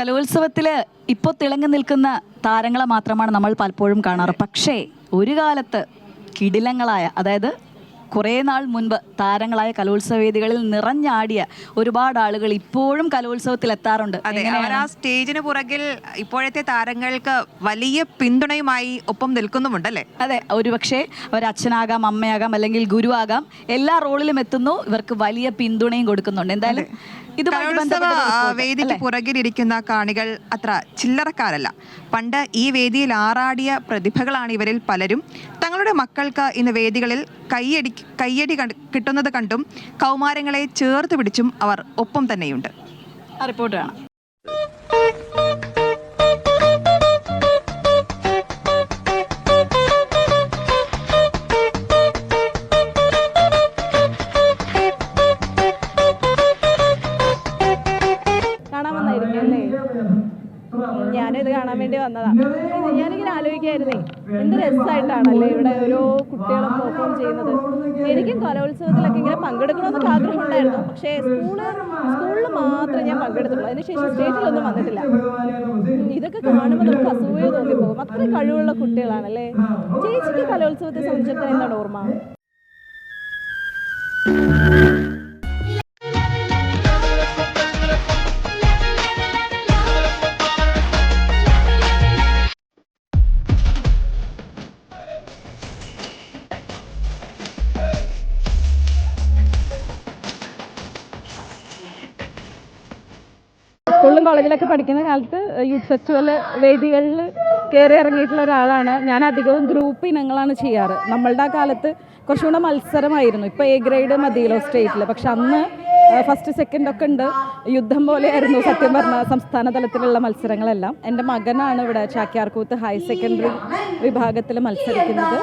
കലോത്സവത്തിൽ ഇപ്പോൾ തിളങ്ങി നിൽക്കുന്ന താരങ്ങളെ മാത്രമാണ് നമ്മൾ പലപ്പോഴും കാണാറ്. പക്ഷേ ഒരു കാലത്ത് കിടിലങ്ങളായ, അതായത് കുറേ നാൾ മുൻപ് താരങ്ങളായ കലോത്സവ വേദികളിൽ നിറഞ്ഞാടിയ ഒരുപാട് ആളുകൾ ഇപ്പോഴും കലോത്സവത്തിൽ എത്താറുണ്ട്. അതെ, അവർ ആ സ്റ്റേജിന് പുറകിൽ ഇപ്പോഴത്തെ താരങ്ങൾക്ക് വലിയ പിന്തുണയുമായി ഒപ്പം നിൽക്കുന്നുമുണ്ടല്ലേ? അതെ, ഒരുപക്ഷെ അവർ അച്ഛനാകാം, അമ്മയാകാം, അല്ലെങ്കിൽ ഗുരുവാകാം, എല്ലാ റോളിലും എത്തുന്നു. ഇവർക്ക് വലിയ പിന്തുണയും കൊടുക്കുന്നുണ്ട്. എന്തായാലും വേദിക്ക് പുറകിലിരിക്കുന്ന കാണികൾ അത്ര ചില്ലറക്കാരല്ല. പണ്ട് ഈ വേദിയിൽ ആറാടിയ പ്രതിഭകളാണ് ഇവരിൽ പലരും. തങ്ങളുടെ മക്കൾക്ക് ഇന്ന് വേദികളിൽ കയ്യടി കിട്ടുന്നത് കണ്ടും കൗമാരങ്ങളെ ചേർത്ത് പിടിച്ചും അവർ ഒപ്പം തന്നെയുണ്ട്. റിപ്പോർട്ട് കാണാം. ഞാനിത് കാണാൻ വേണ്ടി വന്നതാണ്. ഞാനിങ്ങനെ ആലോചിക്കായിരുന്നേ, എന്ത് രസമായിട്ടാണല്ലേ ഇവിടെ ഓരോ കുട്ടികളും പെർഫോം ചെയ്യുന്നത്. എനിക്കും കലോത്സവത്തിലൊക്കെ ഇങ്ങനെ പങ്കെടുക്കണമെന്നൊക്കെ ആഗ്രഹം ഉണ്ടായിരുന്നു. പക്ഷേ സ്കൂളിൽ മാത്രമേ ഞാൻ പങ്കെടുത്തുള്ളൂ. അതിനുശേഷം സ്റ്റേറ്റിലൊന്നും വന്നിട്ടില്ല. ഇതൊക്കെ കാണുമ്പോൾ നമുക്ക് അസൂയ തോന്നിപ്പോകും. അത്രയും കഴിവുള്ള കുട്ടികളാണല്ലേ. ചേച്ചിക്ക് കലോത്സവത്തെ സംബന്ധിച്ചിടത്തോളം എന്താണ് ഓർമ്മ? സ്കൂളിലും കോളേജിലൊക്കെ പഠിക്കുന്ന കാലത്ത് യൂത്ത് ഫെസ്റ്റിവൽ വേദികളിൽ കയറി ഇറങ്ങിയിട്ടുള്ള ഒരാളാണ് ഞാൻ. അധികവും ഗ്രൂപ്പ് ഇനങ്ങളാണ് ചെയ്യാറ്. നമ്മളുടെ ആ കാലത്ത് കുറച്ചുകൂടെ മത്സരമായിരുന്നു. ഇപ്പോൾ എ ഗ്രേഡ് മതിയല്ലോ സ്റ്റേറ്റിൽ. പക്ഷെ അന്ന് ഫസ്റ്റ് സെക്കൻഡ് ഒക്കെ ഉണ്ട്. യുദ്ധം പോലെയായിരുന്നു സത്യം പറഞ്ഞാൽ സംസ്ഥാന തലത്തിലുള്ള മത്സരങ്ങളെല്ലാം. എൻ്റെ മകനാണ് ഇവിടെ ചാക്യാർകൂത്ത് ഹയർ സെക്കൻഡറി വിഭാഗത്തിൽ മത്സരിക്കുന്നത്.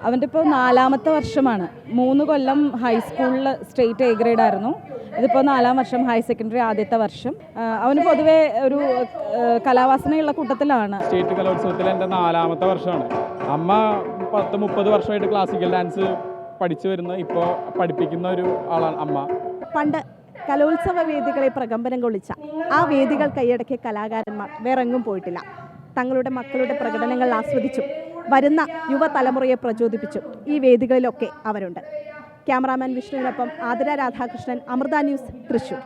അവൻ്റെ ഇപ്പോൾ 4ാമത്തെ വർഷമാണ്. 3 കൊല്ലം ഹൈസ്കൂളിൽ സ്റ്റേറ്റ് എ ഗ്രേഡ് ആയിരുന്നു. ഇതിപ്പോൾ 4ാം വർഷം ഹയർ സെക്കൻഡറി ആദ്യത്തെ വർഷം. അവന് പൊതുവേ ഒരു കലാവാസനയുള്ള കൂട്ടത്തിലാണ്. സ്റ്റേറ്റ് കലോത്സവത്തിൽ എൻ്റെ 4ാമത്തെ വർഷമാണ്. അമ്മ 10-30 വർഷമായിട്ട് ക്ലാസിക്കൽ ഡാൻസ് പഠിച്ചു വരുന്ന, ഇപ്പോൾ പഠിപ്പിക്കുന്ന ഒരു ആളാണ് അമ്മ. പണ്ട് കലോത്സവ വേദികളെ പ്രകമ്പനം കൊള്ളിച്ച ആ വേദികൾ കൈയടക്കിയ കലാകാരന്മാർ വേറെങ്ങും പോയിട്ടില്ല. തങ്ങളുടെ മക്കളുടെ പ്രകടനങ്ങൾ ആസ്വദിച്ചും വരുന്ന യുവതലമുറയെ പ്രചോദിപ്പിച്ചും ഈ വേദികളിലൊക്കെ അവരുണ്ട്. ക്യാമറാമാൻ വിഷ്ണുവിനൊപ്പം ആതിര രാധാകൃഷ്ണൻ, അമൃത ന്യൂസ്, തൃശ്ശൂർ.